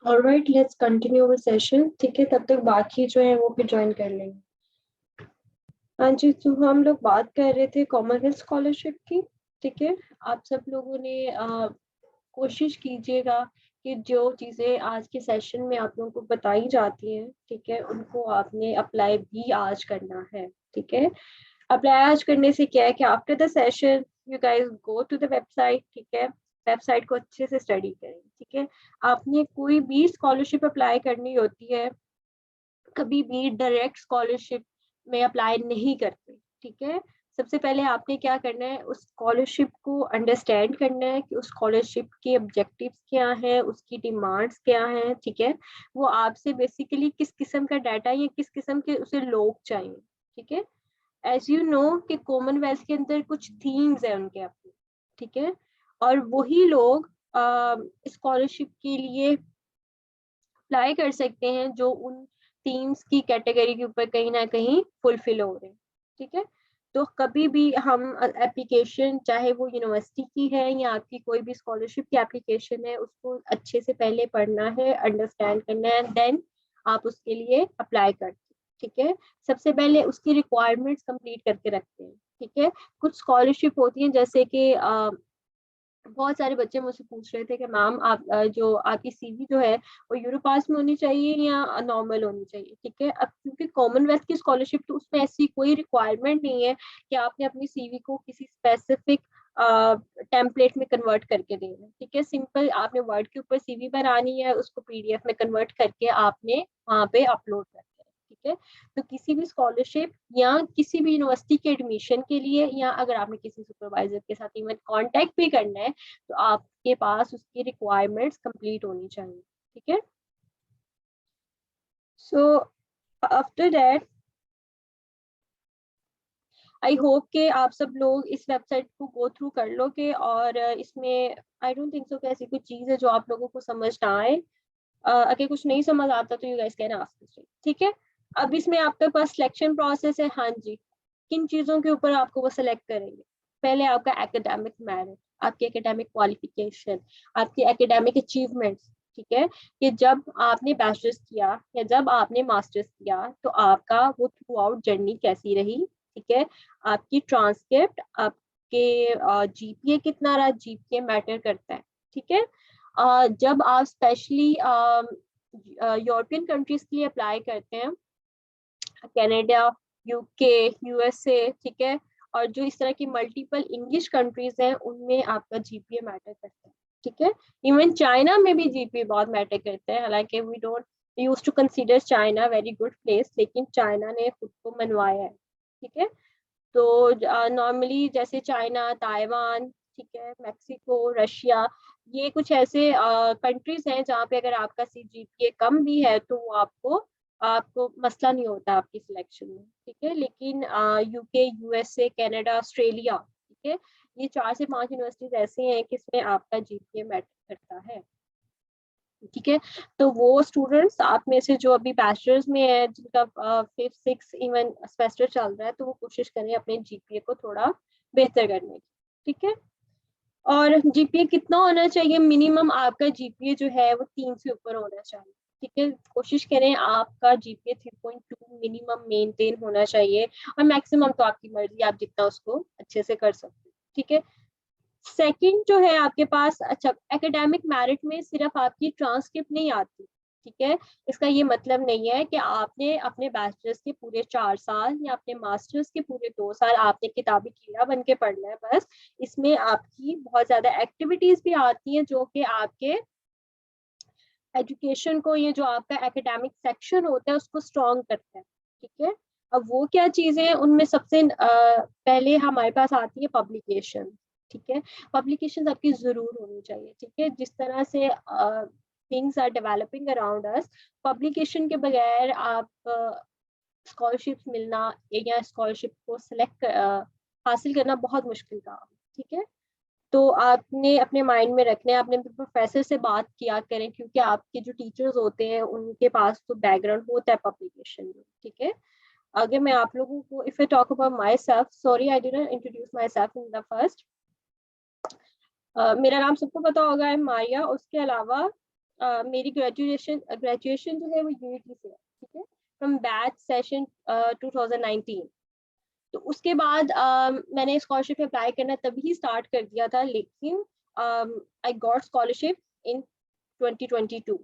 Alright, let's continue our session. ठीक है, तब तक बाकी जो है वो भी ज्वाइन कर लेंगे। हाँ जी, तो हम लोग बात कर रहे थे कॉमनवेल्थ स्कॉलरशिप की। ठीक है, आप सब लोगों ने कोशिश कीजिएगा कि जो चीज़ें आज के सेशन में आप लोगों को बताई जाती हैं, ठीक है, उनको आपने अप्लाई भी आज करना है। ठीक है, अप्लाई आज करने से क्या है कि after the session you guys go to the website. ठीक है, वेबसाइट को अच्छे से स्टडी करें। ठीक है, आपने कोई भी स्कॉलरशिप अप्लाई करनी होती है, कभी भी डायरेक्ट स्कॉलरशिप में अप्लाई नहीं करते। ठीक है, सबसे पहले आपने क्या करना है, उस स्कॉलरशिप को अंडरस्टैंड करना है कि उस स्कॉलरशिप के ऑब्जेक्टिव्स क्या हैं, उसकी डिमांड्स क्या हैं। ठीक है, वो आपसे बेसिकली किस किस्म का डाटा या किस किस्म के उसे लोग चाहिए। ठीक है, एज यू नो कि कॉमनवेल्थ के अंदर कुछ थीम्स है उनके अपने। ठीक है, और वही लोग स्कॉलरशिप के लिए अप्लाई कर सकते हैं जो उन थीम्स की कैटेगरी के ऊपर कहीं ना कहीं फुलफिल हो रहे हैं। ठीक है, तो कभी भी हम एप्लीकेशन, चाहे वो यूनिवर्सिटी की है या आपकी कोई भी स्कॉलरशिप की एप्लीकेशन है, उसको अच्छे से पहले पढ़ना है, अंडरस्टैंड करना है, देन आप उसके लिए अप्लाई करते हैं। ठीक है, सबसे पहले उसकी रिक्वायरमेंट्स कंप्लीट करके रखते हैं। ठीक है, कुछ स्कॉलरशिप होती हैं जैसे कि बहुत सारे बच्चे मुझसे पूछ रहे थे कि मैम आप जो आपकी सीवी जो है वो यूरोपास में होनी चाहिए या नॉर्मल होनी चाहिए। ठीक है, अब क्योंकि कॉमनवेल्थ की स्कॉलरशिप तो उसमें ऐसी कोई रिक्वायरमेंट नहीं है कि आपने अपनी सीवी को किसी स्पेसिफिक टेम्पलेट में कन्वर्ट करके देना है। ठीक है, सिंपल आपने वर्ड के ऊपर सीवी बनानी है, उसको पीडीएफ में कन्वर्ट करके आपने वहाँ पे अपलोड करना है। ठीक है, तो किसी भी स्कॉलरशिप या किसी भी यूनिवर्सिटी के एडमिशन के लिए, या अगर आपने किसी सुपरवाइजर के साथ इवन कांटेक्ट भी करना है, तो आपके पास उसकी रिक्वायरमेंट्स कंप्लीट होनी चाहिए। ठीक है, so after that I hope कि आप सब लोग इस वेबसाइट को गो थ्रू कर लोगे, और इसमें आई डोंट थिंक सो कि ऐसी कोई चीज़ है जो आप लोगों को समझ ना आए। अगर कुछ नहीं समझ आता तो you guys can ask me. ठीक है, अब इसमें आपके पास सिलेक्शन प्रोसेस है। हाँ जी, किन चीज़ों के ऊपर आपको वो सिलेक्ट करेंगे? पहले आपका एकेडमिक मेरिट, आपकी एकेडमिक क्वालिफिकेशन, आपकी एकेडमिक अचीवमेंट्स। ठीक है, कि जब आपने बैचलर्स किया या जब आपने मास्टर्स किया तो आपका वो थ्रू आउट जर्नी कैसी रही। ठीक है, आपकी ट्रांसक्रिप्ट, आपके जीपीए कितना रहा, जीपीए मैटर करता है। ठीक है, जब आप स्पेशली यूरोपियन कंट्रीज के लिए अप्लाई करते हैं, कनाडा, यूके, यूएसए, ठीक है, और जो इस तरह की मल्टीपल इंग्लिश कंट्रीज हैं उनमें आपका जीपीए मैटर करता है। ठीक है, इवन चाइना में भी जीपीए बहुत मैटर करता है। हालांकि we don't use to consider China very good place, लेकिन चाइना ने खुद को मनवाया है। ठीक है, तो नॉर्मली जैसे चाइना, ताइवान, ठीक है, मेक्सिको, रशिया, ये कुछ ऐसे कंट्रीज हैं जहाँ पे अगर आपका जीपीए कम भी है तो वो आपको आपको मसला नहीं होता आपकी सिलेक्शन में। ठीक है, लेकिन यूके, यूएसए, कनाडा, ऑस्ट्रेलिया, ठीक है, ये 4 से 5 यूनिवर्सिटीज ऐसे हैं कि इसमें आपका जीपीए मैटर करता है। ठीक है, तो वो स्टूडेंट्स आप में से जो अभी बैचलर्स में है, जिनका 5th 6th इवन सेमेस्टर चल रहा है, तो वो कोशिश करें अपने जीपीए को थोड़ा बेहतर करने की। ठीक है, और जीपीए कितना होना चाहिए? मिनिमम आपका जीपीए जो है वो 3 से ऊपर होना चाहिए। ठीक है, कोशिश करें आपका जीपीए 3.2 मिनिमम मेंटेन होना चाहिए, और मैक्सिमम तो आपकी मर्जी, आप जितना उसको अच्छे से कर सकते हैं। ठीक है, सेकंड जो है आपके पास, अच्छा, एकेडमिक मेरिट में सिर्फ आपकी ट्रांसक्रिप्ट नहीं आती। ठीक है, इसका ये मतलब नहीं है कि आपने अपने बैचलर्स के पूरे 4 साल या अपने मास्टर्स के पूरे 2 साल आपने किताबी कीड़ा बन के पढ़ना है बस। इसमें आपकी बहुत ज्यादा एक्टिविटीज भी आती हैं जो कि आपके एजुकेशन को, ये जो आपका एकेडमिक सेक्शन होता है उसको स्ट्रॉन्ग करता है। ठीक है, अब वो क्या चीजें हैं, उनमें सबसे पहले हमारे पास आती है पब्लिकेशन। ठीक है, पब्लिकेशन आपकी जरूर होनी चाहिए। ठीक है, जिस तरह से things are developing around us, publication के बगैर आप स्कॉलरशिप मिलना या स्कॉलरशिप को सिलेक्ट हासिल करना बहुत मुश्किल काम है। ठीक है, तो आपने अपने माइंड में रखना है, आपने अपने प्रोफेसर से बात किया करें, क्योंकि आपके जो टीचर्स होते हैं उनके पास तो बैकग्राउंड होता है पब्लिकेशन में। ठीक है, अगर मैं आप लोगों को, if I talk about my self, sorry I didn't introduce my self in the first. मेरा नाम सबको पता होगा है मारिया। उसके अलावा मेरी ग्रेजुएशन जो है वो यूनिटी से है, ठीक है, फ्रॉम बैच सेशन 2019। तो उसके बाद मैंने स्कॉलरशिप अप्लाई करना तभी स्टार्ट कर दिया था, लेकिन आई गॉट स्कॉलरशिप इन 2022,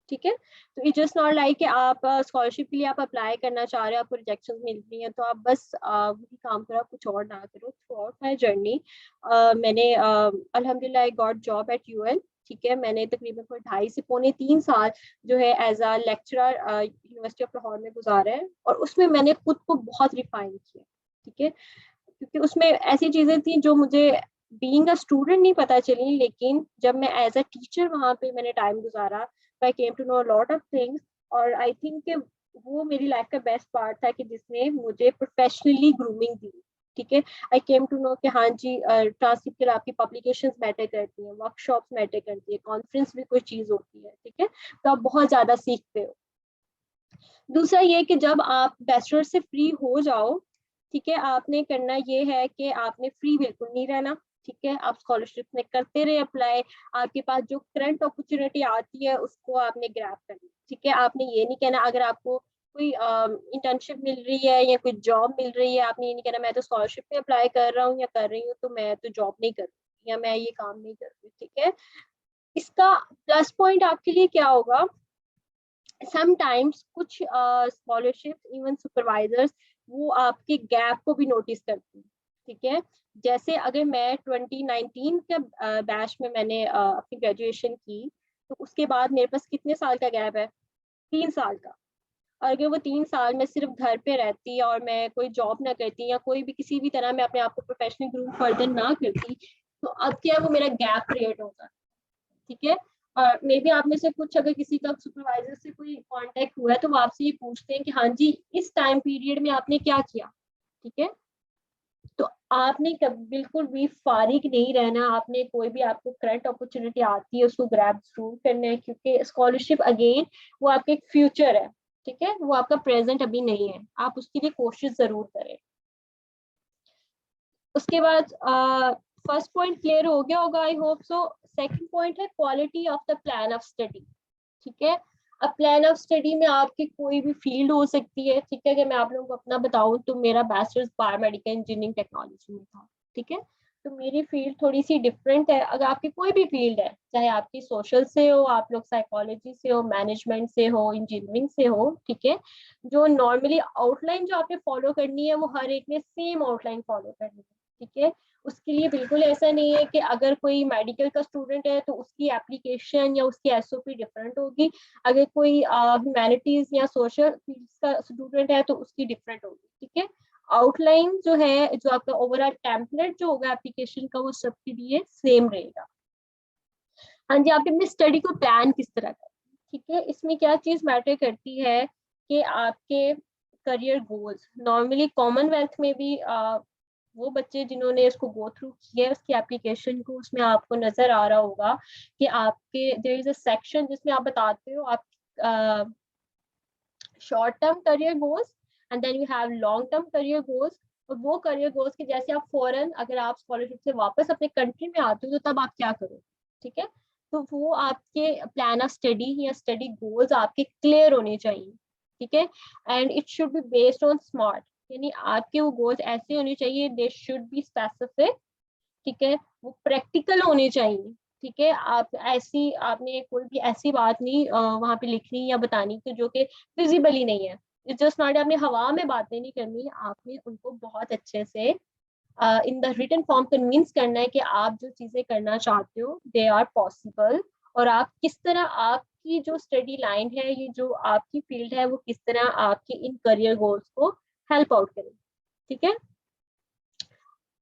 ठीक है। तो इट जस्ट नॉट लाइक कि आप स्कॉलरशिप के लिए आप अप्लाई करना चाह रहे हो, आपको रिजेक्शन मिल रही है तो आप बस वही काम करो, कुछ और ना करो। थ्रू आउट माई जर्नी मैंने अल्हम्दुलिल्लाह I got job at UL, ठीक है। मैंने तकरीबन कोई 2.5 से 3 साल जो है as a lecturer university of Lahore में गुजारा है, और उसमें मैंने खुद को बहुत रिफाइन किया, ठीक है, क्योंकि उसमें ऐसी चीजें थी जो मुझे बीइंग अ स्टूडेंट नहीं पता चली, लेकिन जब मैं एज अ टीचर वहां पे मैंने टाइम गुजारा, I came to know lot of things. और आई थिंक कि वो मेरी लाइफ का बेस्ट पार्ट था कि जिसने मुझे प्रोफेशनली ग्रूमिंग दी, ठीक है। आई केम टू नो कि हाँ जी, ट्रांसक्रिप्ट के लिए आपकी पब्लिकेशंस मैटर करती हैं, वर्कशॉप्स मैटर करती है, कॉन्फ्रेंस भी कोई चीज होती है, ठीक है। तो आप बहुत ज्यादा सीखते हो। दूसरा ये कि जब आप बैचलर से फ्री हो जाओ, ठीक है, आपने करना ये है कि आपने फ्री बिल्कुल नहीं रहना, ठीक है। आप स्कॉलरशिप में करते रहे अप्लाई, आपके पास जो करंट अपॉर्चुनिटी आती है उसको आपने ग्रैब करना, ठीक है। आपने ये नहीं कहना अगर आपको कोई इंटर्नशिप मिल रही है या कोई जॉब मिल रही है, आपने ये नहीं कहना मैं तो स्कॉलरशिप में अप्लाई कर रहा हूँ या कर रही हूँ तो मैं तो जॉब नहीं कर रही या मैं ये काम नहीं कर रही, ठीक है। इसका प्लस पॉइंट आपके लिए क्या होगा, समटाइम्स कुछ स्कॉलरशिप इवन सुपरवाइजर्स वो आपके गैप को भी नोटिस करती हैं, ठीक है। जैसे अगर मैं 2019 के बैच में मैंने अपनी ग्रेजुएशन की, तो उसके बाद मेरे पास कितने साल का गैप है, 3 साल का। और अगर वो 3 साल मैं सिर्फ घर पे रहती और मैं कोई जॉब ना करती या कोई भी किसी भी तरह मैं अपने आप को प्रोफेशनल ग्रूम फर्दर ना करती, तो अब क्या है वो मेरा गैप क्रिएट होता, ठीक है। और मे बी आप में से कुछ अगर किसी का सुपरवाइजर से कोई कांटेक्ट हुआ है तो वो आपसे ये पूछते हैं कि हाँ जी इस टाइम पीरियड में आपने क्या किया, ठीक है। तो आपने कभी बिल्कुल भी फारिग नहीं रहना, आपने कोई भी आपको करंट अपॉर्चुनिटी आती है उसको ग्रैब जरूर करना है, क्योंकि स्कॉलरशिप अगेन वो आपके फ्यूचर है, ठीक है, वो आपका प्रेजेंट अभी नहीं है, आप उसके लिए कोशिश जरूर करें। उसके बाद फर्स्ट पॉइंट क्लियर हो गया होगा I hope so. Second point है quality of the plan of study, ठीक है। अब प्लान ऑफ स्टडी में आपकी कोई भी फील्ड हो सकती है, ठीक है। अगर मैं आप लोगों को अपना बताऊं तो मेरा बैचलर्स बायोमेडिकल इंजीनियरिंग टेक्नोलॉजी में था, ठीक है। तो मेरी फील्ड थोड़ी सी डिफरेंट है। अगर आपकी कोई भी फील्ड है, चाहे आपकी सोशल से हो, आप लोग साइकोलॉजी से हो, मैनेजमेंट से हो, इंजीनियरिंग से हो, ठीक है, जो नॉर्मली आउटलाइन जो आपने फॉलो करनी है वो हर एक ने सेम आउटलाइन फॉलो करनी है, ठीक है। उसके लिए बिल्कुल ऐसा नहीं है कि अगर कोई मेडिकल का स्टूडेंट है तो उसकी एप्लीकेशन या उसकी एसओपी डिफरेंट होगी, अगर कोई ह्यूमैनिटीज या सोशल फील्ड्स का स्टूडेंट है तो उसकी डिफरेंट होगी, ठीक है। आउटलाइन जो है, जो आपका ओवरऑल टेम्पलेट जो होगा एप्लीकेशन का, वो सबके लिए सेम रहेगा। हाँ जी, आप अपनी स्टडी को प्लान किस तरह करें, ठीक है। इसमें क्या चीज मैटर करती है कि आपके करियर गोल्स, नॉर्मली कॉमनवेल्थ में भी वो बच्चे जिन्होंने इसको गो थ्रू किया है उसकी एप्लीकेशन को, उसमें आपको नजर आ रहा होगा कि आपके देयर इज अ सेक्शन जिसमें आप बताते हो आप short term career goals and then you have long term career goals. और वो करियर गोल्स के जैसे आप फॉरेन अगर आप स्कॉलरशिप से वापस अपने कंट्री में आते हो तो तब आप क्या करो, ठीक है। तो वो आपके प्लान ऑफ स्टडी या स्टडी गोल्स आपके क्लियर होने चाहिए, ठीक है। And it should be based on smart, यानी आपके वो गोल्स ऐसे होने चाहिए, दे शुड बी स्पेसिफिक, ठीक है, वो प्रैक्टिकल होने चाहिए, ठीक है। आप ऐसी आपने कोई भी ऐसी बात नहीं वहां पे लिखनी या बतानी कि जो कि फिजिबल ही नहीं है। इट्स जस्ट नॉट, आपने हवा में बातें नहीं करनी, आपने उनको बहुत अच्छे से in the written form convince करना है कि आप जो चीजें करना चाहते हो दे आर पॉसिबल, और आप किस तरह आपकी जो स्टडी लाइन है, ये जो आपकी फील्ड है, वो किस तरह आपकी इन करियर गोल्स को हेल्प आउट करे, ठीक है।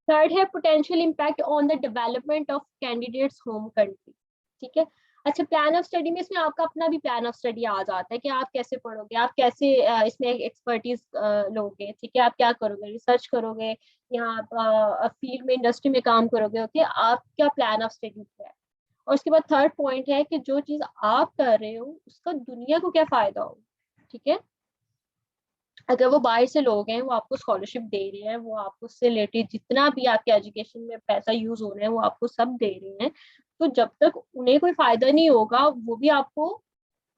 थर्ड है potential impact on the development of candidates home country, ठीक है। अच्छा, प्लान ऑफ स्टडी में इसमें आपका अपना भी प्लान ऑफ स्टडी आ जाता है कि आप कैसे पढ़ोगे, आप कैसे इसमें एक्सपर्टीज लोगे, ठीक है, आप क्या करोगे, रिसर्च करोगे या आप फील्ड में इंडस्ट्री में काम करोगे, ओके, आपका प्लान ऑफ स्टडी क्या है। और उसके बाद थर्ड पॉइंट है कि जो चीज आप कर रहे हो उसका दुनिया को क्या फायदा हो, ठीक है। अगर वो बाहर से लोग हैं, वो आपको स्कॉलरशिप दे रहे हैं, वो आपको उससे रिलेटेड जितना भी आपके एजुकेशन में पैसा यूज हो रहा है वो आपको सब दे रहे हैं, तो जब तक उन्हें कोई फायदा नहीं होगा वो भी आपको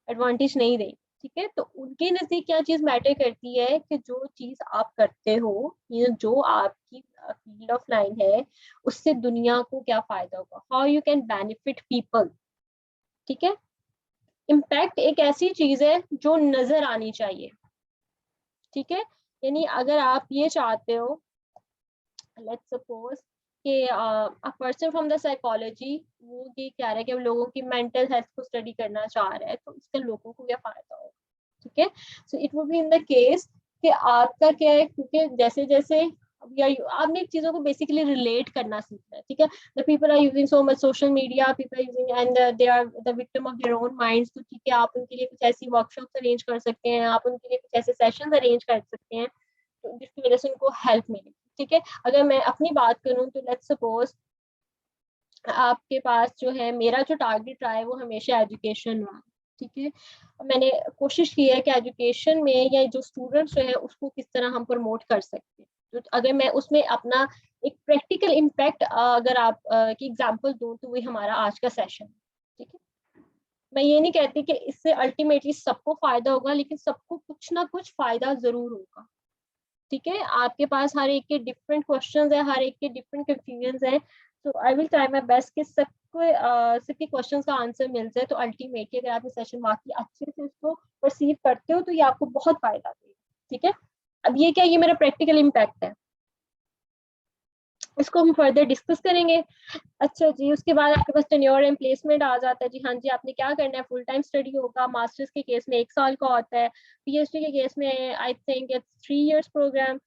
एडवांटेज नहीं देंगे, ठीक है। तो उनके नजदीक क्या चीज मैटर करती है कि जो चीज आप करते हो या जो आपकी फील्ड ऑफ लाइन है उससे दुनिया को क्या फायदा होगा, how you can benefit people, ठीक है। इम्पैक्ट एक ऐसी चीज है जो नजर आनी चाहिए, ठीक है। यानी अगर आप ये चाहते हो, लेट्स सपोज कि a person from the psychology वो ये कह रहा है कि वो लोगों की मेंटल हेल्थ को स्टडी करना चाह रहा है, तो इससे लोगों को क्या फायदा होगा, ठीक है। So it would be in the case कि आपका क्या है, क्योंकि जैसे जैसे आपने चीजों को बेसिकली रिलेट करना सीखना है, ठीक है। The people are using so much social media, people are using and they are the victim of their own minds, तो ठीक है आप उनके लिए कुछ ऐसी वर्कशॉप्स अरेंज कर सकते हैं, आप उनके लिए कुछ ऐसे सेशंस अरेंज कर सकते हैं जिसकी वजह से उनको हेल्प मिले, ठीक है। अगर मैं अपनी बात करूं तो लेट्स सपोज आपके पास जो है, मेरा जो टारगेट रहा है वो हमेशा एजुकेशन रहा है, ठीक है। मैंने कोशिश की है कि एजुकेशन में या जो स्टूडेंट्स जो है उसको किस तरह हम प्रमोट कर सकते हैं। तो अगर मैं उसमें अपना एक प्रैक्टिकल इम्पैक्ट अगर आप की एग्जांपल दूं तो वही हमारा आज का सेशन, ठीक है। मैं ये नहीं कहती कि इससे अल्टीमेटली सबको फायदा होगा, लेकिन सबको कुछ ना कुछ फायदा जरूर होगा, ठीक है। आपके पास हर एक के डिफरेंट क्वेश्चंस है, हर एक के डिफरेंट कंफ्यूजन है, तो I will try my best कि सबको सबके क्वेश्चंस का आंसर मिल जाए। तो अल्टीमेटली अगर आप ये सेशन वाकई अच्छे से इसको परसीव करते हो तो ये आपको बहुत फायदा देगा, ठीक है। अब ये क्या, ये मेरा प्रैक्टिकल इम्पैक्ट है, इसको हम फर्दर डिस्कस करेंगे। अच्छा जी, उसके बाद आपके पास टेन्योर एंड प्लेसमेंट आ जाता है। जी हाँ जी, आपने क्या करना है, फुल टाइम स्टडी होगा, मास्टर्स के केस में 1 साल का होता है, पीएचडी के केस में I think it's 3 years program.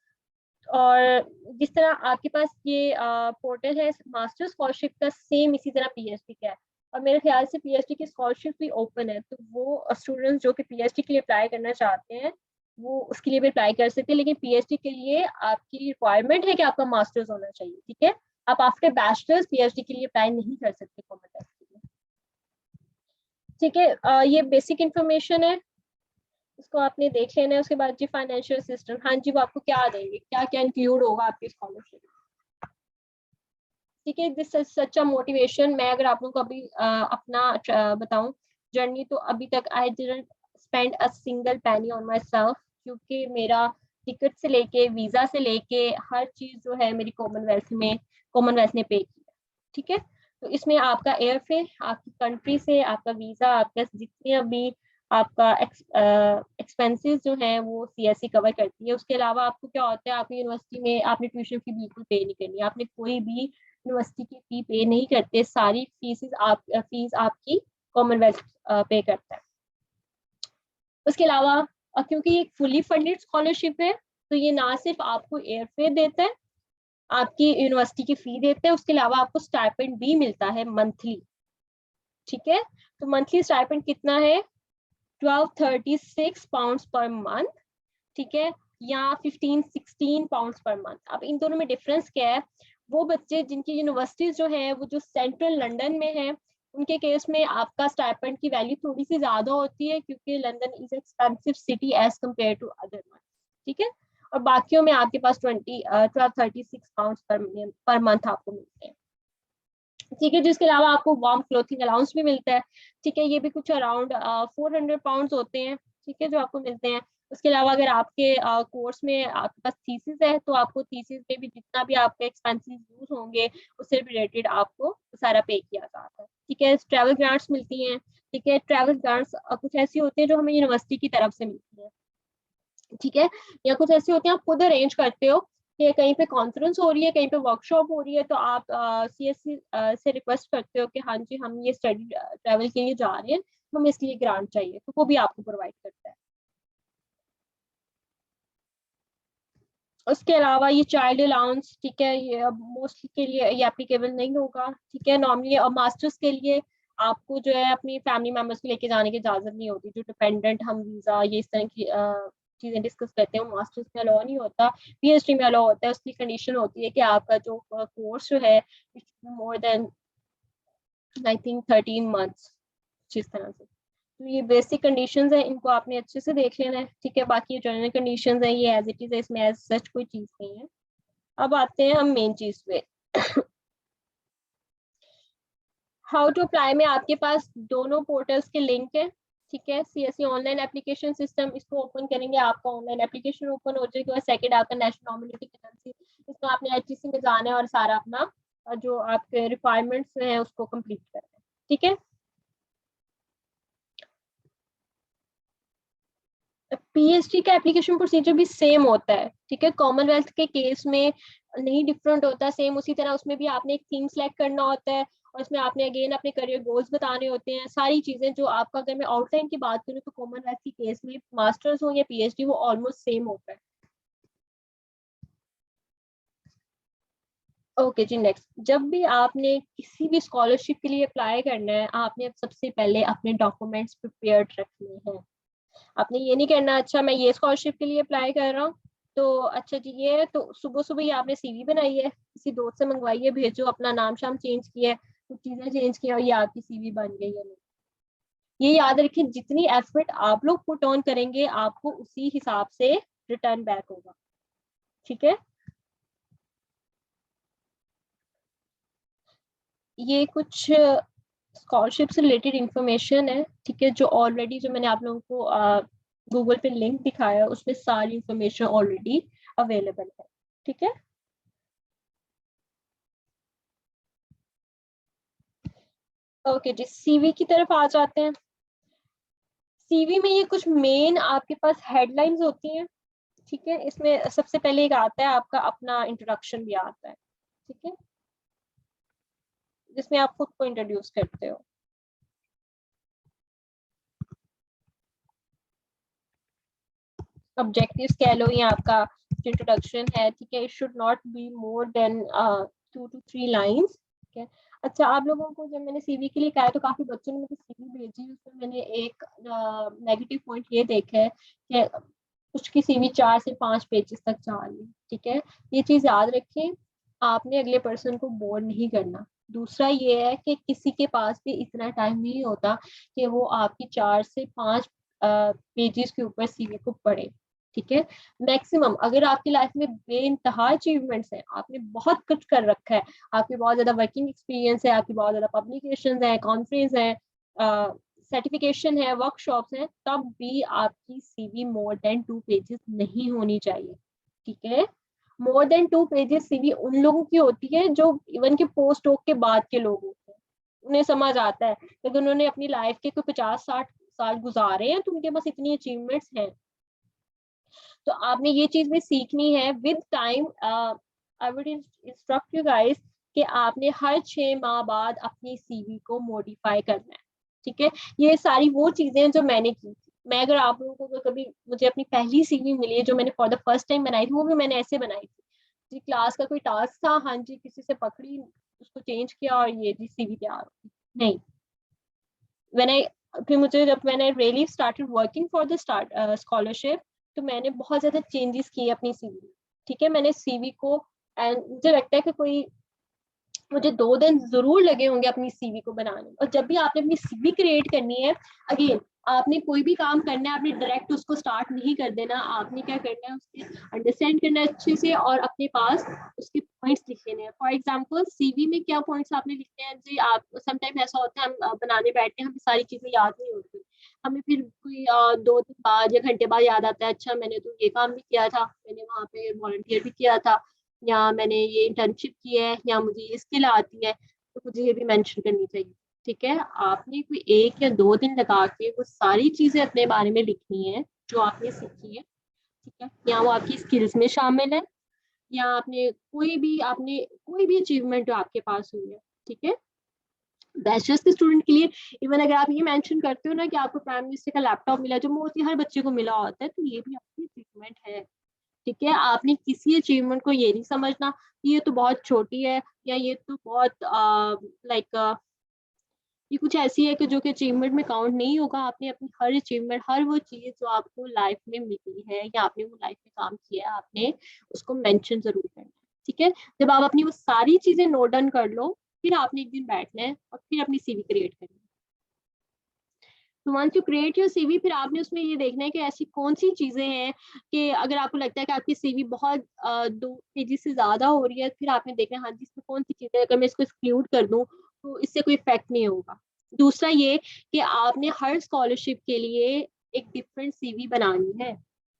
और जिस तरह आपके पास ये पोर्टल है मास्टर स्कॉलरशिप का, सेम इसी तरह पीएचडी का है। और मेरे ख्याल से पीएचडी की स्कॉलरशिप भी ओपन है, तो वो स्टूडेंट्स जो कि पीएचडी के लिए अप्लाई करना चाहते हैं वो उसके लिए भी अप्लाई कर सकते हैं। लेकिन पीएचडी के लिए आपकी रिक्वायरमेंट है कि आपका मास्टर्स होना चाहिए, ठीक है। आप आफ्टर बैचलर्स पीएचडी के लिए अप्लाई नहीं कर सकते कॉमन टेस्ट के लिए, ठीक है। ये बेसिक इंफॉर्मेशन है, इसको आपने देख लेना है। उसके बाद जी फाइनेंशियल असिस्टेंट, हाँ जी, वो आपको क्या देंगे, क्या क्या इंक्लूड होगा आपकी स्कॉलरशिप, ठीक है। This is such a motivation. मैं अगर आप लोगों को अभी अपना बताऊं जर्नी, तो अभी तक I didn't spend a single penny on my self, क्योंकि मेरा टिकट से लेके वीजा से लेके हर चीज जो है मेरी कॉमनवेल्थ ने पे की, ठीक है। तो इसमें आपका एयरफेयर, आपकी कंट्री से आपका वीजा, आपका जितने अभी आपका एक्सपेंसेस जो है वो सीएससी कवर करती है। उसके अलावा आपको क्या होता है, आपकी यूनिवर्सिटी में आपने ट्यूशन फी बिल्कुल पे नहीं करनी, आपने कोई भी यूनिवर्सिटी की फी पे नहीं करते, सारी फीस आपकी कॉमनवेल्थ पे करता है। उसके अलावा क्योंकि ये फुली फंडेड स्कॉलरशिप है, तो ये ना सिर्फ आपको एयरफेयर देता है, आपकी यूनिवर्सिटी की फी देते हैं, उसके अलावा आपको स्टाइपेंड भी मिलता है मंथली, ठीक है। तो मंथली स्टाइपेंड कितना है, 1236 पाउंड पर मंथ, ठीक है, या 1516 पाउंड पर मंथ। अब इन दोनों में डिफरेंस क्या है, वो बच्चे जिनकी यूनिवर्सिटीज जो है वो जो सेंट्रल लंदन में है, उनके केस में आपका स्टाइपेंड की वैल्यू थोड़ी सी ज्यादा होती है, क्योंकि London is expensive city as compare to other one, ठीक है। और बाकियों में आपके पास 1236 पाउंड पर मंथ आपको मिलते हैं, ठीक है। जिसके अलावा आपको वार्म क्लोथिंग अलाउंस भी मिलता है, ठीक है। ये भी कुछ अराउंड 400 पाउंड होते हैं, ठीक है, जो आपको मिलते हैं। उसके अलावा अगर आपके कोर्स में आपके पास थीसिस है, तो आपको थीसिस में भी जितना भी आपके एक्सपेंसेस यूज होंगे उससे रिलेटेड आपको सारा पे किया जाता है, ठीक है। ट्रैवल ग्रांट्स मिलती हैं, ठीक है। ट्रैवल ग्रांट्स कुछ ऐसी होती है जो हमें यूनिवर्सिटी की तरफ से मिलती है, ठीक है। या कुछ ऐसी होती है आप खुद अरेंज करते हो कि कहीं पे कॉन्फ्रेंस हो रही है, कहीं पे वर्कशॉप हो रही है, तो आप सीएससी से रिक्वेस्ट करते हो कि हाँ जी हम ये स्टडी ट्रैवल के लिए जा रहे हैं, हमें इसलिए ग्रांट चाहिए, तो वो भी आपको प्रोवाइड करता है। उसके अलावा ये चाइल्ड अलाउंस, ठीक है, ये अब मोस्टली के लिए ये एप्लीकेबल नहीं होगा, ठीक है। नॉर्मली और मास्टर्स के लिए आपको जो है अपनी फैमिली मेंबर्स को लेके जाने की इजाजत नहीं होती, जो डिपेंडेंट हम वीजा ये इस तरह की चीजें डिस्कस करते हैं, मास्टर्स में अलाउ नहीं होता, पीएचडी में अलाउ होता है। उसकी कंडीशन होती है कि आपका जो कोर्स जो है more than I think 13 months, जिस तरह से। तो ये बेसिक कंडीशंस है, इनको आपने अच्छे से देख लेना है, ठीक है। बाकी जनरल कंडीशंस है ये एज इट इज है, इसमें एज सच कोई चीज नहीं है। अब आते हैं हम मेन चीज पे। हाउ टू अप्लाई में आपके पास दोनों पोर्टल्स के लिंक है, ठीक है। सीएससी ऑनलाइन एप्लीकेशन सिस्टम, इसको ओपन करेंगे, आपका ऑनलाइन एप्लीकेशन ओपन हो जाएगा। सेकंड आपका नेशनल नॉमिनेटिंग एजेंसी, इसमें आपने एचईसी में जाना है और सारा अपना जो आपके रिक्वायरमेंट्स हैं उसको कंप्लीट करना है, ठीक है। पीएचडी का एप्लीकेशन प्रोसीजर भी सेम होता है, ठीक है। कॉमनवेल्थ के केस में नहीं डिफरेंट होता, सेम उसी तरह उसमें भी आपने एक थीम सेलेक्ट करना होता है और इसमें आपने अगेन अपने करियर गोल्स बताने होते हैं, सारी चीजें जो आपका। अगर मैं आउटलाइन की बात करूँ तो कॉमनवेल्थ के केस में मास्टर्स हो या पीएचडी वो ऑलमोस्ट सेम होता है। ओके जी, नेक्स्ट, जब भी आपने किसी भी स्कॉलरशिप के लिए अप्लाई करना है, आपने सबसे पहले अपने डॉक्यूमेंट्स प्रिपेयर्ड रखने हैं। आपने ये नहीं करना अच्छा मैं ये स्कॉलरशिप के लिए अप्लाई कर रहा हूँ तो अच्छा जी ये है, तो सुबह सुबह ही आपने सीवी बनाई है, किसी दोस्त से मंगवाई है, भेजो, अपना नाम शाम चेंज किया है, कुछ चीजें चेंज किया और ये आपकी सीवी बन गई है। नहीं, ये याद रखें, जितनी एफर्ट आप लोग पुट ऑन करेंगे आपको उसी हिसाब से रिटर्न बैक होगा, ठीक है। ये कुछ स्कॉलरशिप से रिलेटेड इंफॉर्मेशन है, ठीक है, जो ऑलरेडी जो मैंने आप लोगों को गूगल पे लिंक दिखाया उसमें सारी इंफॉर्मेशन ऑलरेडी अवेलेबल है, ठीक है। ओके जी, सीवी की तरफ आ जाते हैं। सीवी में ये कुछ मेन आपके पास हेडलाइंस होती हैं, ठीक है। इसमें सबसे पहले एक आता है आपका अपना इंट्रोडक्शन भी आता है, ठीक है, जिसमें आप खुद को इंट्रोड्यूस करते हो। ऑब्जेक्टिव्स कह लो या आपका इंट्रोडक्शन है, ठीक है, it should not be more than 2 to 3 lines, ठीक है। अच्छा, आप लोगों को जब मैंने सीवी के लिए कहा तो काफी बच्चों ने मुझे सीवी भेजी, उसमें मैंने एक नेगेटिव पॉइंट ये देखा है कि कुछ की सीवी 4 से 5 पेजेस तक जा रही है, ठीक है। ये चीज याद रखें, आपने अगले पर्सन को बोर नहीं करना। दूसरा ये है कि किसी के पास भी इतना टाइम नहीं होता कि वो आपकी 4 से 5 पेजेस के ऊपर सीवी को पढ़े, ठीक है। मैक्सिमम अगर आपकी लाइफ में बेइंतहा अचीवमेंट्स हैं, आपने बहुत कुछ कर रखा है, आपकी बहुत ज्यादा वर्किंग एक्सपीरियंस है, आपकी बहुत ज्यादा पब्लिकेशंस है, कॉन्फ्रेंस है, सर्टिफिकेशन है, वर्कशॉप्स हैं, तब भी आपकी सीवी मोर देन 2 पेजेस नहीं होनी चाहिए, ठीक है। मोर देन 2 पेजेस सीवी उन लोगों की होती है जो इवन के पोस्ट डॉक के बाद के लोग होते हैं, उन्हें समझ आता है कि उन्होंने अपनी लाइफ के कोई 50-60 साल गुजारे हैं तो उनके पास इतनी अचीवमेंट्स हैं। तो आपने ये चीज भी सीखनी है with time. I would instruct you guys कि आपने हर 6 माह बाद अपनी सीवी को मॉडिफाई करना है, ठीक है। ये सारी वो चीजें जो मैंने की थी, मैं अगर आप लोगों को कभी मुझे अपनी पहली सीवी मिली है जो मैंने फॉर द फर्स्ट टाइम बनाई थी, वो भी मैंने ऐसे बनाई थी जी, क्लास का कोई टास्क था, हाँ जी, किसी से पकड़ी, उसको चेंज किया और ये जी सीवी तैयार हो गई। नहीं, व्हेन आई फिर मुझे जब मैंने really started working for the scholarship तो मैंने बहुत ज्यादा चेंजेस किए अपनी सीवी में, ठीक है। मैंने सीवी को, एंड मुझे लगता है कि कोई मुझे 2 दिन जरूर लगे होंगे अपनी सीवी को बनाने में। और जब भी आपने अपनी सीवी क्रिएट करनी है, अगेन आपने कोई भी काम करना है, आपने डायरेक्ट उसको स्टार्ट नहीं कर देना, आपने क्या करना है उसके अंडरस्टैंड करना है अच्छे से और अपने पास उसके पॉइंट्स लिख लेने हैं। फॉर एग्जांपल सीवी में क्या पॉइंट्स आपने लिखने हैं जी, आप समटाइम ऐसा होता है हम बनाने बैठते हैं, हमें सारी चीजें याद नहीं होती, हमें फिर कोई 2 दिन बाद या घंटे बाद याद आता है, अच्छा मैंने तो ये काम भी किया था, मैंने वहाँ पे वॉलंटियर भी किया था, या मैंने ये इंटर्नशिप की है, या मुझे ये स्किल आती है, तो मुझे ये भी मेंशन करनी चाहिए, ठीक है। आपने कोई 1 या 2 दिन लगा के वो सारी चीजें अपने बारे में लिखनी है जो आपने सीखी है, ठीक है, या वो आपकी स्किल्स में शामिल है, या आपने कोई भी अचीवमेंट जो आपके पास हुई है, ठीक है। बैचलर्स के स्टूडेंट के लिए इवन अगर आप ये मेंशन करते हो ना कि आपको प्राइम मिनिस्टर का लैपटॉप मिला, जो मोस्टली हर बच्चे को मिला होता है, तो ये भी आपकी अचीवमेंट है, ठीक है। आपने किसी अचीवमेंट को ये नहीं समझना ये तो बहुत छोटी है या ये तो बहुत लाइक ये कुछ ऐसी है कि जो कि अचीवमेंट में काउंट नहीं होगा। आपने अपनी हर अचीवमेंट, हर वो चीज जो आपको लाइफ में मिली है या आपने वो लाइफ में काम किया है, आपने उसको मेंशन जरूर करना है, ठीक है। जब आप अपनी वो सारी चीजें नोट डाउन कर लो, फिर आपने एक दिन बैठना है और फिर अपनी सीवी क्रिएट करनी है। तो once you create your CV, फिर आपने उसमें ये देखना है कि ऐसी कौन सी चीजें हैं कि अगर आपको लगता है कि आपकी सीवी बहुत 2 पेजेस से ज्यादा हो रही है, फिर आपने देखना है हाँ जी इसमें कौन सी चीजें अगर मैं इसको एक्सक्लूड कर दूं तो इससे कोई इफेक्ट नहीं होगा। दूसरा ये कि आपने हर स्कॉलरशिप के लिए एक डिफरेंट सीवी बनानी है,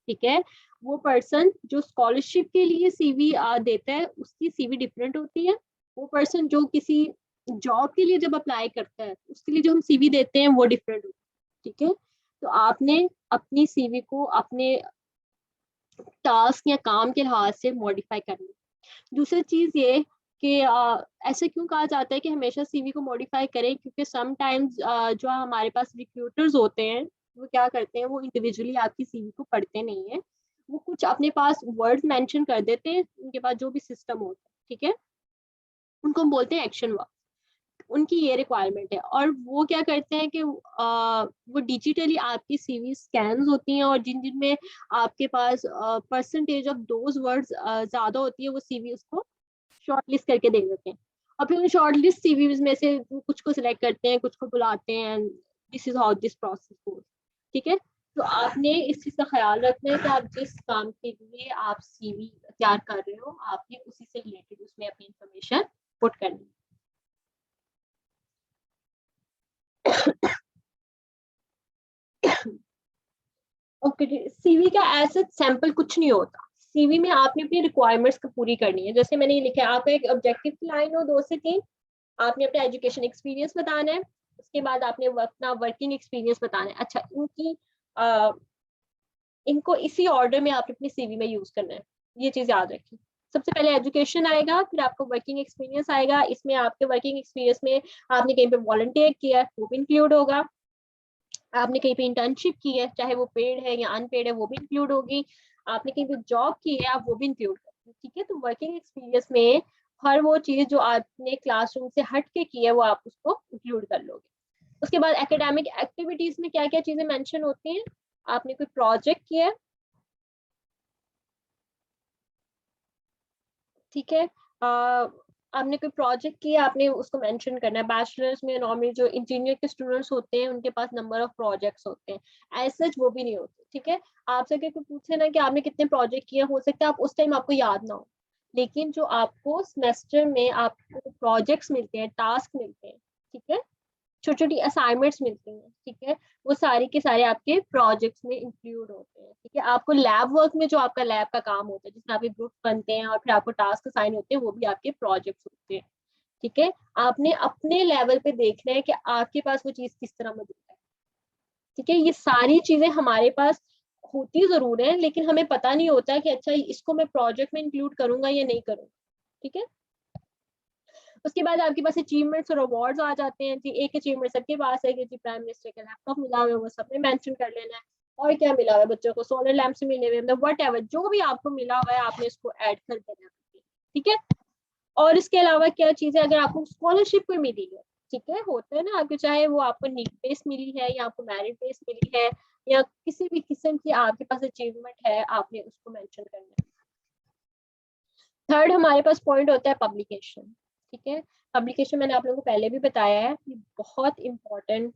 ठीक है। वो पर्सन जो स्कॉलरशिप के लिए सीवी देता है उसकी सीवी डिफरेंट होती है। वो पर्सन जो किसी जॉब के लिए जब अप्लाई करता है उसके लिए जो हम सीवी देते हैं वो डिफरेंट होती है, ठीक है। तो आपने अपनी सीवी को अपने टास्क या काम के लिहाज से मॉडिफाई करना है। दूसरी चीज ये कि ऐसे क्यों कहा जाता है कि हमेशा सीवी को मॉडिफाई करें, क्योंकि समटाइम्स जो हमारे पास रिक्रूटर्स होते हैं वो क्या करते हैं, वो इंडिविजुअली आपकी सीवी को पढ़ते नहीं है, वो कुछ अपने पास वर्ड्स मेंशन कर देते हैं उनके पास जो भी सिस्टम होता है, ठीक है। उनको हम बोलते हैं एक्शन वर्क। उनकी ये रिक्वायरमेंट है और वो क्या करते हैं कि वो डिजिटली आपकी सीवी स्कैन्स होती हैं और जिन जिन में आपके पास परसेंटेज ऑफ दोज वर्ड्स ज्यादा होती है वो सीवी उसको शॉर्ट लिस्ट करके दे देते हैं। और फिर उन शॉर्ट लिस्ट सीवीज में से कुछ को सिलेक्ट करते हैं, कुछ को बुलाते हैं, this is how this process goes, ठीक है। तो आपने इस चीज का ख्याल रखना है कि आप जिस काम के लिए आप सीवी तैयार कर रहे हो आपने उसी से रिलेटेड उसमें अपनी इंफॉर्मेशन पुट करनी है। ओके, सीवी का ऐसा सैंपल कुछ नहीं होता। सीवी में आपने अपनी रिक्वायरमेंट्स को पूरी करनी है। जैसे मैंने ये लिखा है, आपका एक ऑब्जेक्टिव की लाइन हो 2 से 3, आपने अपना एजुकेशन एक्सपीरियंस बताना है, उसके बाद आपने अपना वर्किंग एक्सपीरियंस बताना है। अच्छा, इनको इसी ऑर्डर में आप अपनी सीवी में यूज करना है, ये चीज याद रखिए। सबसे पहले एजुकेशन आएगा, फिर आपको वर्किंग एक्सपीरियंस आएगा। इसमें आपके वर्किंग एक्सपीरियंस में आपने कहीं पे वॉलंटियर किया है वो भी इंक्लूड होगा, आपने कहीं पे इंटर्नशिप की है चाहे वो पेड है या अनपेड है वो भी इंक्लूड होगी, आपने कहीं पे जॉब की है आप वो भी इंक्लूड करेंगे, ठीक है। तो वर्किंग एक्सपीरियंस में हर वो चीज जो आपने क्लासरूम से हट के की है वो आप उसको इंक्लूड कर लोगे। उसके बाद एकेडमिक एक्टिविटीज में क्या क्या चीजें मेंशन होती हैं, आपने कोई प्रोजेक्ट किया है, ठीक है, आपने कोई प्रोजेक्ट किया आपने उसको मेंशन करना है। बैचलर्स में नॉर्मली जो इंजीनियर के स्टूडेंट्स होते हैं उनके पास नंबर ऑफ प्रोजेक्ट्स होते हैं, एज सच वो भी नहीं होते, ठीक है। आपसे अगर कोई पूछे ना कि आपने कितने प्रोजेक्ट किए, हो सकता है आप उस टाइम आपको याद ना हो, लेकिन जो आपको सेमेस्टर में आपको प्रोजेक्ट्स मिलते हैं, टास्क मिलते हैं, ठीक है, छोटी छोटी असाइनमेंट्स मिलती हैं, ठीक है, वो सारे के सारे आपके प्रोजेक्ट्स में इंक्लूड होते हैं, ठीक है। आपको लैब वर्क में जो आपका लैब का काम होता है जिसमें आपके ग्रुप बनते हैं और फिर आपको टास्क असाइन होते हैं वो भी आपके प्रोजेक्ट्स होते हैं, ठीक है। आपने अपने लेवल पे देखना है कि आपके पास वो चीज किस तरह मौजूद है, ठीक है। ये सारी चीजें हमारे पास होती जरूर है लेकिन हमें पता नहीं होता कि अच्छा इसको मैं प्रोजेक्ट में इंक्लूड करूंगा या नहीं करूंगा, ठीक है। उसके बाद आपके पास अचीवमेंट्स और अवार्ड्स आ जाते हैं जी। एक अचीवमेंट सबके पास है कि जी प्राइम मिनिस्टर का लैपटॉप मिला हुआ है, वो सबने मेंशन कर लेना है। और क्या मिला हुआ है बच्चों को, सोलर लैंप्स मिले हुए, मतलब वट एवर जो भी आपको मिला हुआ है आपने इसको ऐड कर देना है, ठीक है। और इसके अलावा क्या चीजें, अगर आपको स्कॉलरशिप कोई मिली है, ठीक है, होता है ना आपको, चाहे वो आपको नीड बेस मिली है या आपको मेरिट बेस मिली है या किसी भी किस्म की आपके पास अचीवमेंट है, आपने उसको मेंशन करना है। थर्ड हमारे पास पॉइंट होता है पब्लिकेशन, ठीक है। पब्लिकेशन मैंने आप लोगों को पहले भी बताया है कि बहुत इंपॉर्टेंट,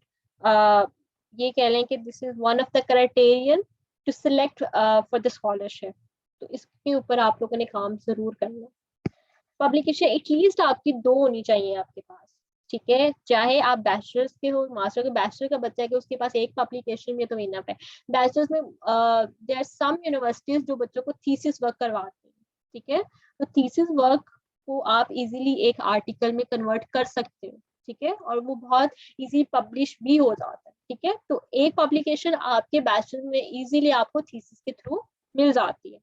ये कह लें कि this is one of the criterion to select for the scholarship. तो इसके ऊपर आप लोगों ने काम जरूर करना है। पब्लिकेशन एटलीस्ट आपकी 2 होनी चाहिए आपके पास, ठीक है। चाहे आप बैचलर्स के हो, मास्टर के, बैचलर का बच्चा है कि उसके पास एक पब्लिकेशन में तो इनफ है। बैचलर्स में देयर आर सम यूनिवर्सिटीज जो बच्चों को थीसिस वर्क करवाते हैं, ठीक है। तो थीसिस वर्क को आप इजीली एक आर्टिकल में कन्वर्ट कर सकते हो, ठीक है, और वो बहुत इजी पब्लिश भी हो जाता है, ठीक है। तो एक पब्लिकेशन आपके बैचलर में इजीली आपको थीसिस के थ्रू मिल जाती है।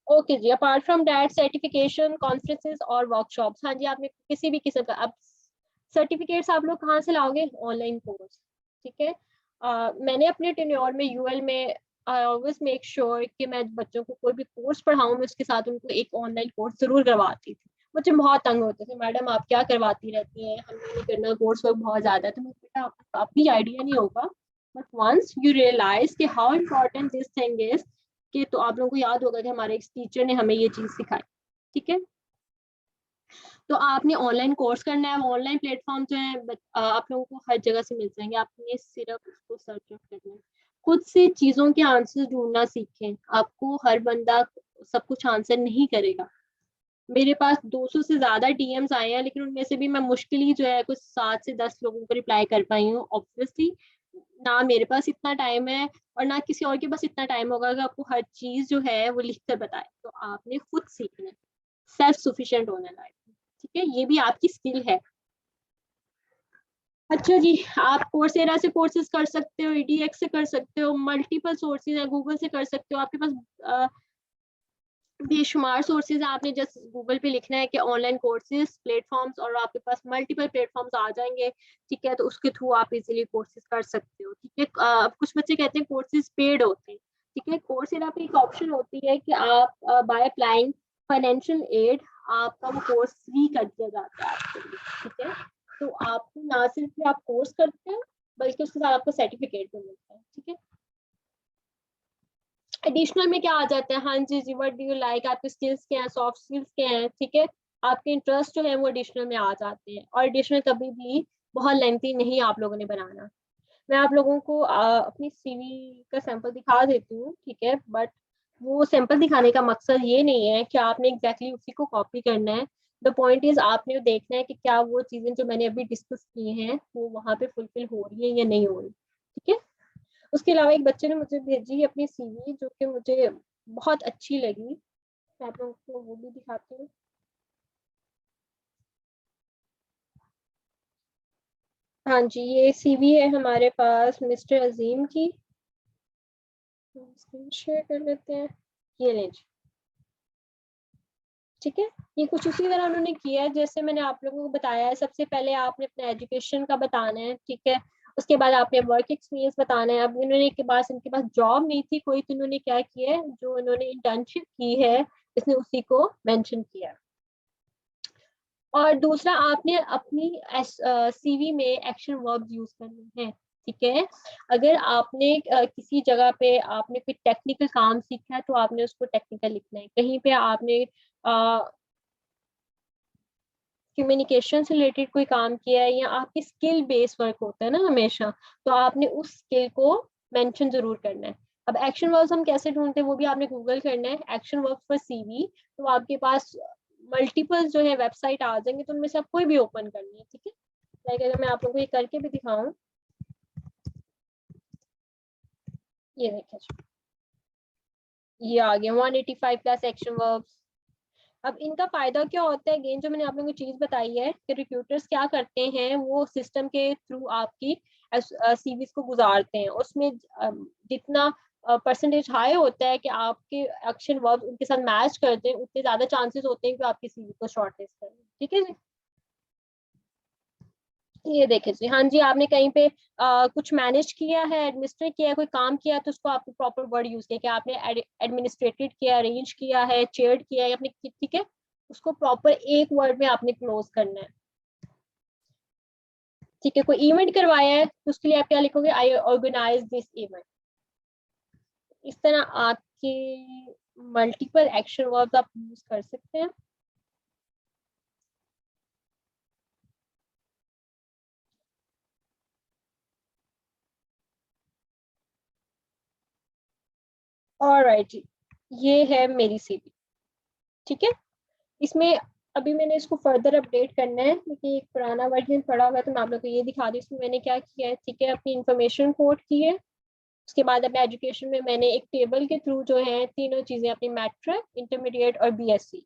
ओके जी, apart from that certification, conferences और वर्कशॉप्स, हाँ जी, आपने किसी भी किस्म का, अब सर्टिफिकेट्स आप लोग कहाँ से लाओगे, ऑनलाइन कोर्स, ठीक है। मैंने अपने टेन्योर में यूएल में आई ऑलवेज मेक श्योर कि मैं बच्चों को कोई भी कोर्स पढ़ाऊँ मैं उसके साथ उनको एक ऑनलाइन कोर्स जरूर करवाती थी। बच्चे बहुत तंग होते थे, मैडम आप क्या करवाती रहती हैं, हमें नहीं करना, कोर्स वर्क बहुत ज्यादा है। तो मुझे बेटा आपको आइडिया नहीं होगा, बट वंस यू रियलाइज कि how important this thing is, कि तो आप लोगों को याद होगा कि हमारे एक टीचर ने हमें ये चीज सिखाई, ठीक है। तो आपने ऑनलाइन कोर्स करना है, ऑनलाइन प्लेटफॉर्म जो है आप लोगों को हर जगह से मिल जाएंगे, आपने सिर्फ उसको सर्च आउट करना है। खुद से चीजों के आंसर ढूंढना सीखें, आपको हर बंदा सब कुछ आंसर नहीं करेगा, मेरे पास 200 से ज्यादा डीएम्स आए हैं, लेकिन उनमें से भी मैं मुश्किल ही जो है कुछ 7 से 10 लोगों को रिप्लाई कर पाई हूँ। ऑब्वियसली ना मेरे पास इतना टाइम है और ना किसी और के पास इतना टाइम होगा कि आपको हर चीज जो है वो लिख कर बताए। तो आपने खुद सीखना है, सेल्फ सफिशिएंट होना है लाइफ में। ठीक है, ये भी आपकी स्किल है। अच्छा जी, आप कोर्सेरा से कोर्सेज कर सकते हो, EDX से कर सकते हो, मल्टीपल सोर्सेज है, गूगल से कर सकते हो। आपके पास बेशुमार सोर्सेज है। आपने जस्ट गूगल पे लिखना है कि ऑनलाइन कोर्सेज प्लेटफॉर्म्स, और आपके पास मल्टीपल प्लेटफॉर्म्स आ जाएंगे। ठीक है, तो उसके थ्रू आप इजीली कोर्सेज कर सकते हो। ठीक है, कुछ बच्चे कहते हैं कोर्सेज पेड होते हैं। ठीक है, कोर्सेरा पे एक ऑप्शन होती है कि आप बाय अप्लाइंग फाइनेंशियल एड आपका वो कोर्स फ्री कर दिया जाता है आपके लिए। ठीक है, तो आपको ना सिर्फ आप कोर्स करते हैं बल्कि उसके साथ आपको सर्टिफिकेट भी मिलता है। ठीक है, एडिशनल में क्या आ जाता है, हाँ जी जी, व्हाट डू यू लाइक, आपके स्किल्स क्या हैं, सॉफ्ट स्किल्स क्या हैं। ठीक है, आपके इंटरेस्ट जो है वो एडिशनल में आ जाते हैं। और एडिशनल कभी भी बहुत लेंथी नहीं आप लोगों ने बनाना। मैं आप लोगों को अपनी सीवी का सैंपल दिखा देती हूँ। ठीक है, बट वो सैंपल दिखाने का मकसद ये नहीं है कि आपने एग्जैक्टली उसी को कॉपी करना है। द पॉइंट इज आपने देखना है कि क्या वो चीजें जो मैंने अभी डिस्कस की हैं वो वहां पे फुलफिल हो रही है या नहीं हो रही। ठीक है, उसके अलावा एक बच्चे ने मुझे भेजी अपनी सीवी जो कि मुझे बहुत अच्छी लगी। मैं आप लोगों को वो भी दिखाती हूँ। हाँ जी, ये सीवी है हमारे पास मिस्टर अजीम की। स्क्रीन शेयर कर लेते हैं। ये लें जी। ठीक है, ये कुछ उसी तरह उन्होंने किया है जैसे मैंने आप लोगों को बताया है। सबसे पहले आपने अपने एजुकेशन का बताना है। ठीक है, उसके बाद आपने वर्क एक्सपीरियंस बताना है। अब इन्होंने के पास इनके पास जॉब नहीं थी कोई, तो इन्होंने क्या किया है, जो इन्होंने इंटर्नशिप की है इसने उसी को मेंशन किया। और दूसरा, आपने अपनी सीवी में एक्शन वर्ब यूज करने हैं। ठीक है, अगर आपने किसी जगह पे आपने कोई टेक्निकल काम सीखा है तो आपने उसको टेक्निकल लिखना है। कहीं पे आपने कम्युनिकेशन से रिलेटेड कोई काम किया है या आपकी स्किल बेस्ड वर्क होता है ना हमेशा, तो आपने उस स्किल को मेंशन जरूर करना है। अब एक्शन वर्ब्स हम कैसे ढूंढते हैं वो भी आपने गूगल करना है, एक्शन वर्ब्स फॉर सीवी। तो आपके पास मल्टीपल जो है वेबसाइट आ जाएंगे, तो उनमें से आप कोई भी ओपन करनी है। ठीक है, लाइक अगर मैं आप लोगों को ये करके भी दिखाऊं, ये देखिए, ये आ गया 185 प्लस एक्शन वर्ब्स। अब इनका फायदा क्या होता है, अगेन जो मैंने आप लोगों को चीज बताई है कि रिक्रूटर्स क्या करते हैं, वो सिस्टम के थ्रू आपकी सीवीज को गुजारते हैं। उसमें जितना परसेंटेज हाई होता है कि आपके एक्शन वर्ब उनके साथ मैच करते हैं, उतने ज्यादा चांसेस होते हैं कि आपकी सीवी को शॉर्टलिस्ट करें। ठीक है जी, ये देखे जी, हाँ जी, आपने कहीं पे कुछ मैनेज किया है, एडमिनिस्ट्रेट किया है, कोई काम किया है, तो उसको आपको प्रॉपर वर्ड यूज किया कि आपने एडमिनिस्ट्रेटेड किया, अरेंज किया है, चेयर्ड किया है आपने। ठीक है, उसको प्रॉपर एक वर्ड में आपने क्लोज करना है। ठीक है, कोई इवेंट करवाया है तो उसके लिए आप क्या लिखोगे, आई ऑर्गेनाइज दिस इवेंट। इस तरह आपके मल्टीपल एक्शन वर्ब्स आप यूज कर सकते हैं। ऑलराइट जी, ये है मेरी सीवी। ठीक है, इसमें अभी मैंने इसको फर्दर अपडेट करना है क्योंकि एक पुराना वर्जन पड़ा हुआ है, तो मैं आप लोग को ये दिखा दूँ इसमें मैंने क्या किया है। ठीक है, अपनी इंफॉर्मेशन कोड की है। उसके बाद अपने एजुकेशन में मैंने एक टेबल के थ्रू जो है तीनों चीजें अपनी मैट्रिक, इंटरमीडिएट और बीएससी,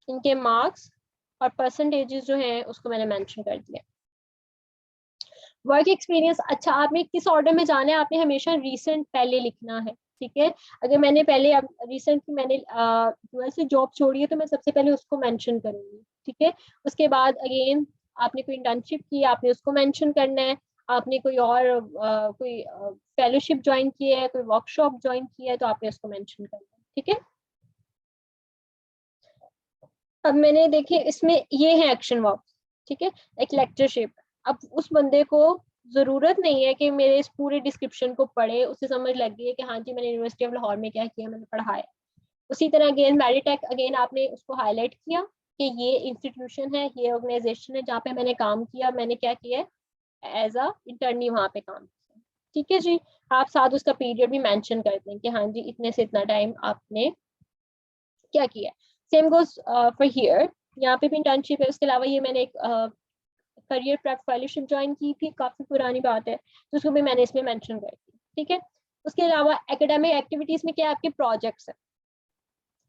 इनके मार्क्स और परसेंटेजेस जो है उसको मैंने मेंशन कर दिया। वर्क एक्सपीरियंस, अच्छा आपने किस ऑर्डर में जाना है, आपने हमेशा रीसेंट पहले लिखना है। ठीक है, अगर मैंने पहले रिसेंट की मैंने यूएस से जॉब छोड़ी है तो मैं सबसे पहले उसको मेंशन करूंगी। ठीक है, उसके बाद अगेन आपने कोई इंटर्नशिप की आपने उसको मेंशन करना है। आपने कोई और कोई फेलोशिप ज्वाइन की है, कोई वर्कशॉप ज्वाइन की है, तो आपने उसको मेंशन करना है। ठीक है, अब मैंने देखे इसमें ये है एक्शन वर्क। ठीक है, एक लेक्चरशिप। अब उस बंदे को जरूरत नहीं है कि मेरे इस पूरे डिस्क्रिप्शन को पढ़े, उसे समझ लग गई है कि हाँ जी मैंने यूनिवर्सिटी ऑफ लाहौर में क्या किया, मैंने पढ़ाया। उसी तरह अगेन मैरिटेक, अगेन आपने उसको हाईलाइट किया कि ये इंस्टीट्यूशन है, ये ऑर्गेनाइजेशन है जहाँ पे मैंने काम किया, मैंने क्या किया, एज अ इंटर्नी वहां पे काम किया। ठीक है जी, आप साथ उसका पीरियड भी मेंशन कर दें कि हाँ जी इतने से इतना टाइम आपने क्या किया। सेम गोज फॉर हियर, यहाँ पे भी इंटर्नशिप है। उसके अलावा ये मैंने एक करियर प्रेप फेलोशिप ज्वाइन की थी, काफी पुरानी बात है, तो उसको भी मैंने इसमें मेंशन कर दी। ठीक है, उसके अलावा एकेडमिक एक्टिविटीज में क्या आपके प्रोजेक्ट्स है,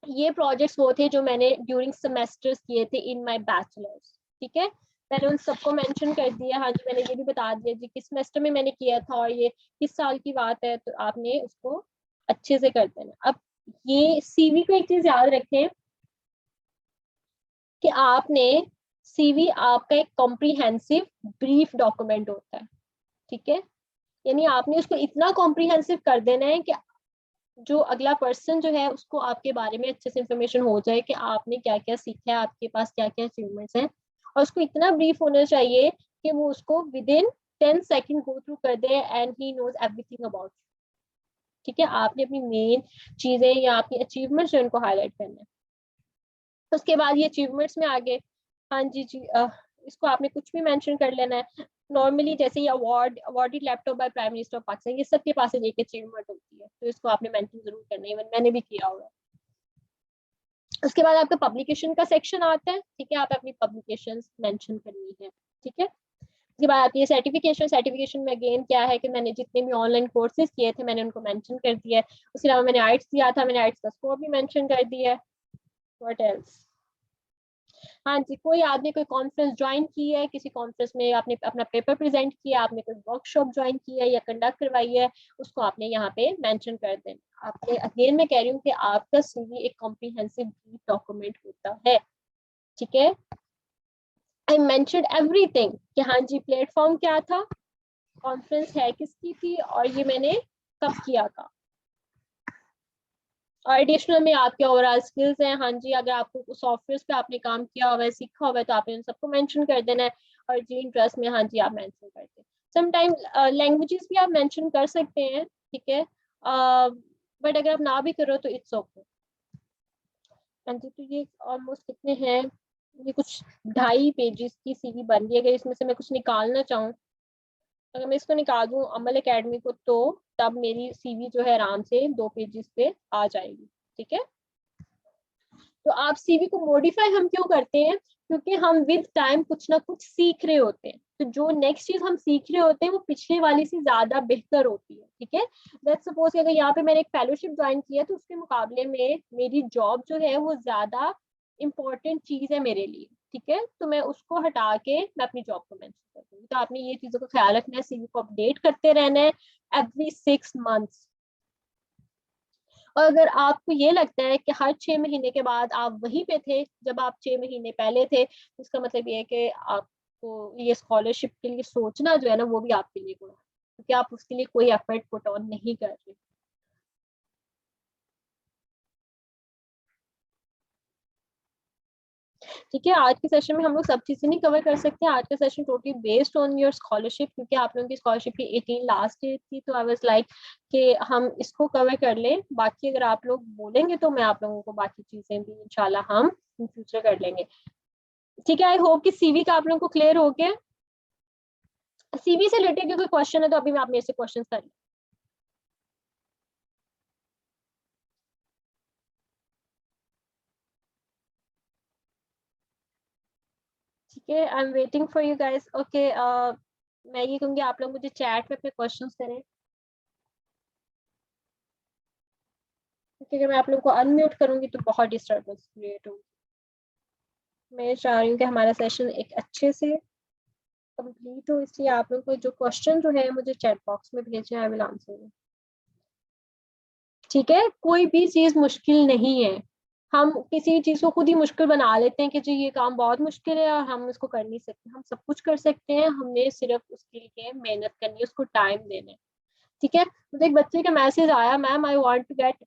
ये प्रोजेक्ट्स वो थे जो मैंने ड्यूरिंग सेमेस्टर्स किए थे इन माय बैचलर्स। ठीक है, मैंने उन सबको मेंशन कर दिया। हाँ जी, मैंने ये भी बता दिया जी किस सेमेस्टर में मैंने किया था और ये किस साल की बात है, तो आपने उसको अच्छे से कर देना। अब ये सीवी को एक चीज याद रखें कि आपने सीवी आपका एक कॉम्प्रिहेंसिव ब्रीफ डॉक्यूमेंट होता है। ठीक है, यानी आपने उसको इतना कॉम्प्रिहेंसिव कर देना है कि जो अगला पर्सन जो है उसको आपके बारे में अच्छे से इंफॉर्मेशन हो जाए कि आपने क्या क्या सीखा है, आपके पास क्या क्या अचीवमेंट्स हैं, और उसको इतना ब्रीफ होना चाहिए कि वो उसको within 10 second go through कर दे and he knows everything about. ठीक है, आपने अपनी मेन चीजें या अपनी अचीवमेंट्स जो उनको हाईलाइट करना है। उसके बाद ये अचीवमेंट्स में आगे, हाँ जी जी, इसको आपने कुछ भी मेंशन कर लेना है। नॉर्मली जैसे ये awarded laptop by prime minister of Pakistan, ये सबके पास एक अचीवमेंट होती है, तो इसको आपने मेंशन जरूर करना है, इवन मैंने भी किया हुआ है। उसके बाद आपका पब्लिकेशन का सेक्शन आता है। ठीक है, आप अपनी पब्लिकेशन मेंशन करनी है। ठीक है, उसके बाद आती है सर्टिफिकेशन। सर्टिफिकेशन में अगेन क्या है कि मैंने जितने भी ऑनलाइन कोर्सेज किए थे मैंने उनको मेंशन कर दिया है। उसके अलावा मैंने आर्ट्स किया था, मैंने आर्ट्स का स्कोर भी मेंशन कर दिया है। व्हाट एल्स, हाँ जी, कोई आपने कोई कॉन्फ्रेंस ज्वाइन की है, किसी कॉन्फ्रेंस में आपने अपना पेपर प्रेजेंट किया, आपने कोई वर्कशॉप ज्वाइन की है या कंडक्ट करवाई है, उसको आपने यहाँ पे मेंशन कर देना। आपने अगेन मैं कह रही हूँ कि आपका सीवी एक कॉम्प्रिहेंसिव डॉक्यूमेंट होता है। ठीक है, आई मेंशनड एवरीथिंग कि हाँ जी प्लेटफॉर्म क्या था, कॉन्फ्रेंस है किसकी थी, और ये मैंने कब किया था, और एडिशनल में आपके ओवरऑल स्किल्स हैं। हाँ जी, अगर आपको सॉफ्टवेयर पे आपने काम किया हुआ है, सीखा हुआ है, तो आपने उन सबको मेंशन कर देना है। और जी इंटरेस्ट में हाँ जी आप मेंशन कर दें। समटाइम लैंग्वेजेस भी आप मेंशन कर सकते हैं। ठीक है, बट अगर आप ना भी करो तो इट्स ओके। हाँ जी, तो ये ऑलमोस्ट कितने हैं, ये कुछ 2.5 पेजेस की सीवी बन गई। अगर इसमें से मैं कुछ निकालना चाहूँ, अगर मैं इसको निकाल दूँ अमल एकेडमी को, तो तब मेरी सीवी जो है आराम से 2 पेजेस पे आ जाएगी। ठीक है, तो आप सीवी को मॉडिफाई हम क्यों करते हैं, क्योंकि हम विद टाइम कुछ ना कुछ सीख रहे होते हैं, तो जो नेक्स्ट चीज हम सीख रहे होते हैं वो पिछले वाली से ज्यादा बेहतर होती है। ठीक है, लेट्स सपोज अगर यहाँ पे मैंने एक फेलोशिप ज्वाइन किया तो उसके मुकाबले में मेरी जॉब जो है वो ज्यादा इंपॉर्टेंट चीज है मेरे लिए। ठीक है, तो मैं उसको हटा के मैं अपनी जॉब को मेंशन कर दूंगी। तो आपने ये चीजों का ख्याल रखना है, सीवी को अपडेट करते रहना है एवरी 6 मंथ्स। और अगर आपको ये लगता है कि हर 6 महीने के बाद आप वहीं पे थे जब आप 6 महीने पहले थे, तो इसका मतलब ये है कि आपको ये स्कॉलरशिप के लिए सोचना जो है ना वो भी आपके लिए गुनाह है, क्योंकि आप उसके लिए कोई एफर्ट पुट ऑन नहीं कर रहे। ठीक है, आज के सेशन में हम लोग सब चीजें नहीं कवर कर सकते। आज का session totally based on your scholarship, क्योंकि आप लोगों की स्कॉलरशिप की 18 लास्ट डेट थी, तो आई वाज लाइक कि हम इसको कवर कर लें। बाकी अगर आप लोग बोलेंगे तो मैं आप लोगों को बाकी चीजें भी इंशाल्लाह हम इन फ्यूचर कर लेंगे। ठीक है, आई होप कि सीवी का आप लोगों को क्लियर हो गया। सीवी से रिलेटेड कोई क्वेश्चन है तो अभी मैं आप मेरे से क्वेश्चन कर लें। ठीक है, I am waiting for you guys. Okay, मैं ये कहूँगी आप लोग मुझे चैट में अपने क्वेश्चंस करें। क्योंकि अगर मैं आप लोग को अनम्यूट करूंगी तो बहुत डिस्टर्बेंस क्रिएट होगी। मैं चाह रही हूँ कि हमारा सेशन एक अच्छे से कंप्लीट हो, इसलिए आप लोग को जो क्वेश्चन जो है मुझे चैट बॉक्स में भेजें, आई विल आंसर। ठीक है, कोई भी चीज मुश्किल नहीं है। हम किसी चीज को खुद ही मुश्किल बना लेते हैं कि जी ये काम बहुत मुश्किल है और हम इसको कर नहीं सकते। हम सब कुछ कर सकते हैं, हमने सिर्फ उसके लिए मेहनत करनी है, उसको टाइम देना है। ठीक है, मुझे एक बच्चे का मैसेज आया, ma'am I want to get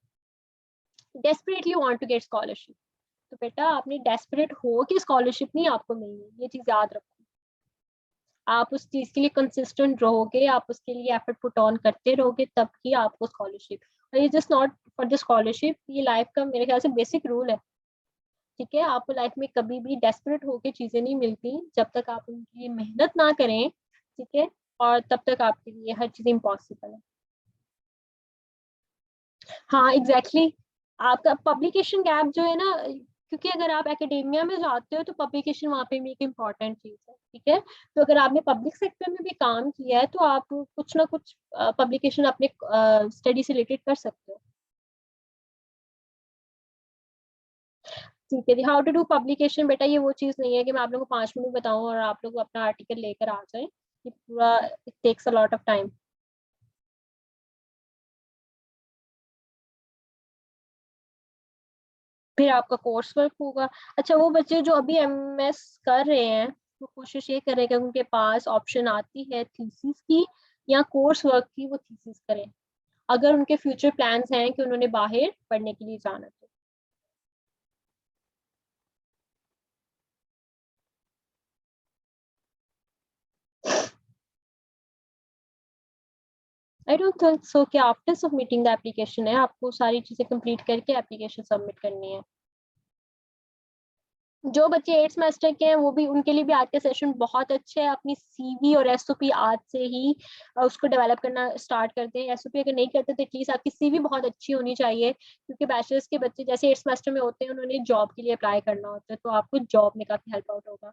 desperately want to get scholarship. तो बेटा आपने डेस्परेट हो कि स्कॉलरशिप नहीं आपको मिलनी, ये चीज याद रखो। आप उस चीज के लिए कंसिस्टेंट रहोगे, आप उसके लिए एफर्ट पुट ऑन करते रहोगे, तब ही आपको स्कॉलरशिप। और ये just not for the scholarship, ये लाइफ का मेरे ख्याल से बेसिक रूल है। ठीक है, आपको लाइफ में कभी भी डेस्परेट होके चीजें नहीं मिलती जब तक आप उनके लिए मेहनत ना करें। ठीक है, और तब तक आपके लिए हर चीज इम्पॉसिबल है। हाँ एग्जैक्टली, आपका पब्लिकेशन गैप जो है ना, क्योंकि अगर आप एकेडेमिया में जाते हो तो पब्लिकेशन वहाँ पे भी एक इम्पॉर्टेंट चीज है, ठीक है। तो अगर आपने पब्लिक सेक्टर में भी काम किया है तो आप कुछ ना कुछ पब्लिकेशन अपने स्टडी से रिलेटेड कर सकते हो। ठीक है जी। हाउ टू डू पब्लिकेशन, बेटा ये वो चीज नहीं है कि मैं आप लोगों को 5 मिनट में बताऊं और आप लोग अपना आर्टिकल लेकर आ जाएं। ये पूरा it takes a lot of time. फिर आपका कोर्स वर्क होगा। अच्छा, वो बच्चे जो अभी एमएस कर रहे हैं वो कोशिश ये करें कि उनके पास ऑप्शन आती है थीसिस की या कोर्स वर्क की, वो थीसिस करें अगर उनके फ्यूचर प्लान्स हैं कि उन्होंने बाहर पढ़ने के लिए जाना तो। आई डोंट थिंक सो कि आफ्टर सबमिटिंग द एप्लीकेशन है आपको सारी चीजें कंप्लीट करके एप्लीकेशन सबमिट करनी है। जो बच्चे 8 सेमेस्टर के हैं वो भी, उनके लिए भी आज का सेशन बहुत अच्छा है। अपनी सीवी और एसओपी आज से ही उसको डेवलप करना स्टार्ट करते हैं। एसओपी अगर नहीं करते तो एटलीस्ट आपकी सीवी बहुत अच्छी होनी चाहिए, क्योंकि बैचलर्स के बच्चे जैसे 8 सेमेस्टर में होते हैं उन्होंने जॉब के लिए अप्लाई करना होता है, तो आपको जॉब में काफी हेल्प आउट होगा।